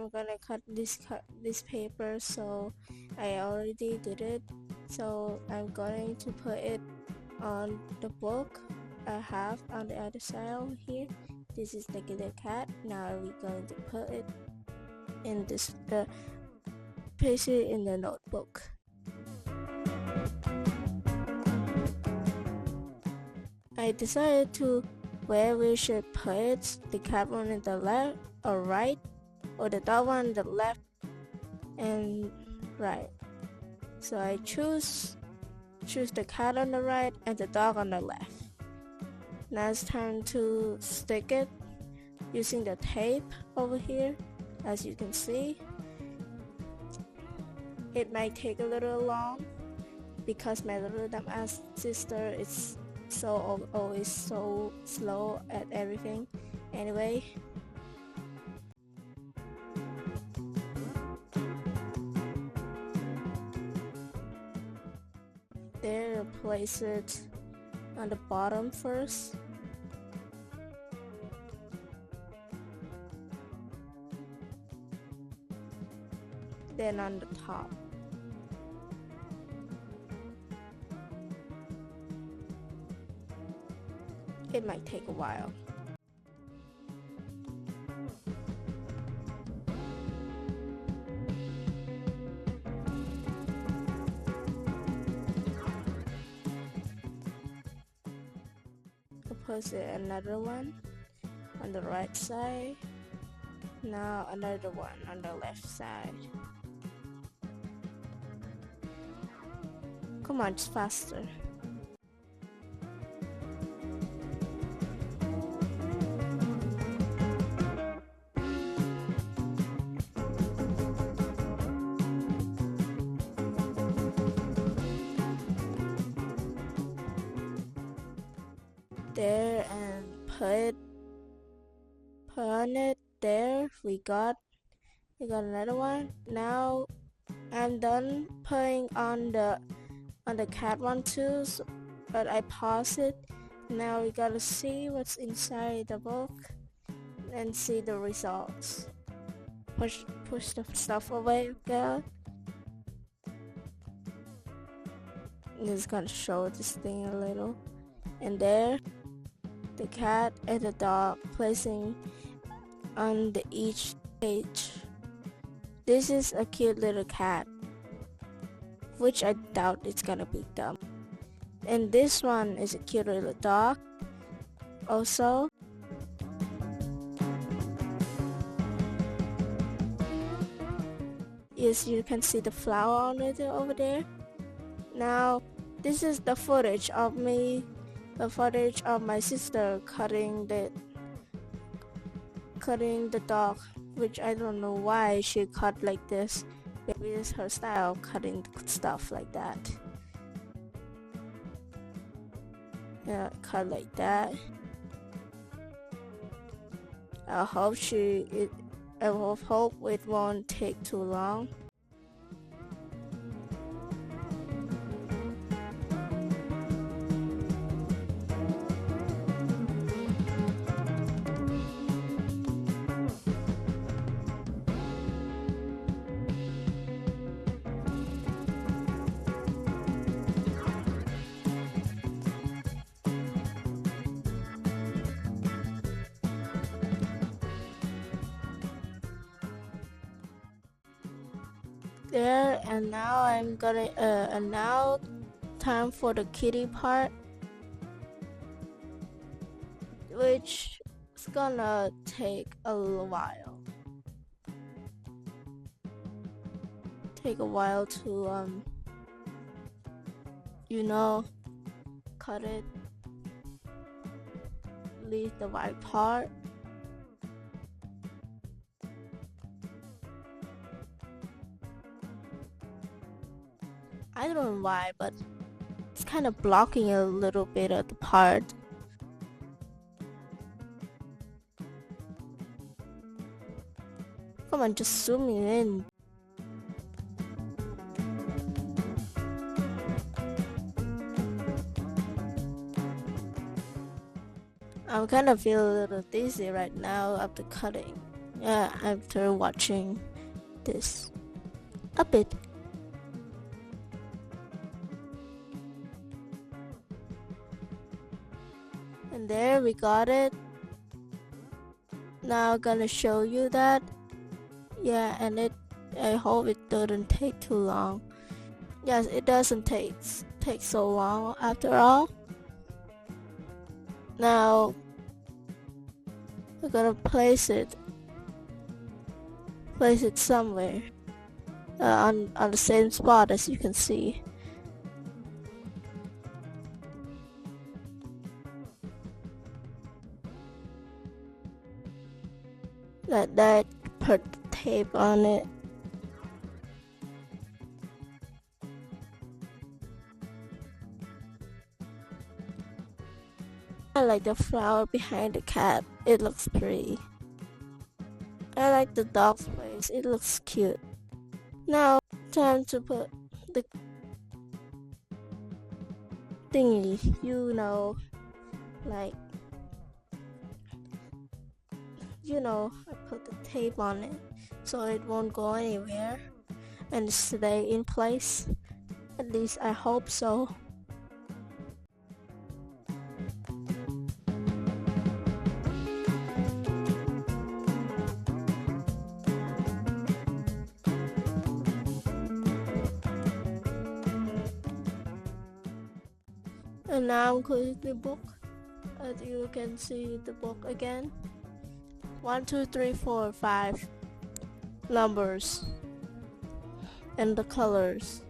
I'm gonna cut this paper, so I already did it. So I'm going to put it on the book I have on the other side over here. This is the little cat. Now we're going to put it in this place it in the notebook. I decided to where we should put the cat one in the left or right, or the dog one on the left and right. So I choose the cat on the right and the dog on the left. Now it's time to stick it using the tape over here. As you can see, it might take a little long because my little dumbass sister is always so slow at everything. Anyway, there, place it on the bottom first. Then on the top. It might take a while. I'll put another one on the right side. Now another one on the left side. Come on, it's faster. There, and put on it. There we got another one. Now I'm done putting on the cat one too, but I pause it. Now we gotta see what's inside the book and see the results. Push the stuff away, girl. Just gonna show this thing a little. And there, the cat and the dog placing on each page. This is a cute little cat, which I doubt it's gonna be dumb. And this one is a cute little dog also. Yes, you can see the flower on it over there. Now, this is the footage of me, the footage of my sister cutting the dog, which I don't know why she cut like this. Maybe it's her style, cutting stuff like that. Yeah, cut like that. I hope it won't take too long. There, and now I'm gonna and now time for the kitty part, which is gonna take a while. Take a while to cut it, leave the white part. I don't know why, but it's kind of blocking a little bit of the part. Come on, just zoom in. I'm kind of feel a little dizzy right now after cutting. after watching this a bit. And there we got it. Now I'm gonna show you that. Yeah, and I hope it doesn't take too long. Yes, it doesn't take so long after all. Now we're gonna place it somewhere on the same spot as you can see. Let that put tape on it. I like the flower behind the cat. It looks pretty. I like the dog's face. It looks cute. Now, time to put the thingy, like, I put the tape on it so it won't go anywhere and stay in place. At least I hope so. And now I'm closing the book. As you can see the book again. 1, 2, 3, 4, 5 numbers and the colors.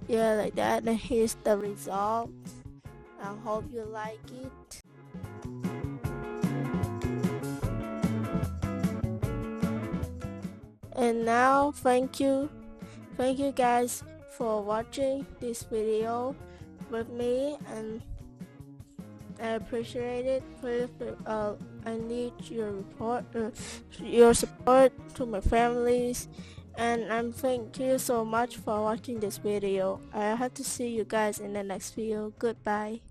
Yeah, like that. And here's the result. I hope you like it. And now, thank you guys for watching this video with me, and I appreciate it. Please, I need your support to my families, and thank you so much for watching this video. I hope to see you guys in the next video. Goodbye.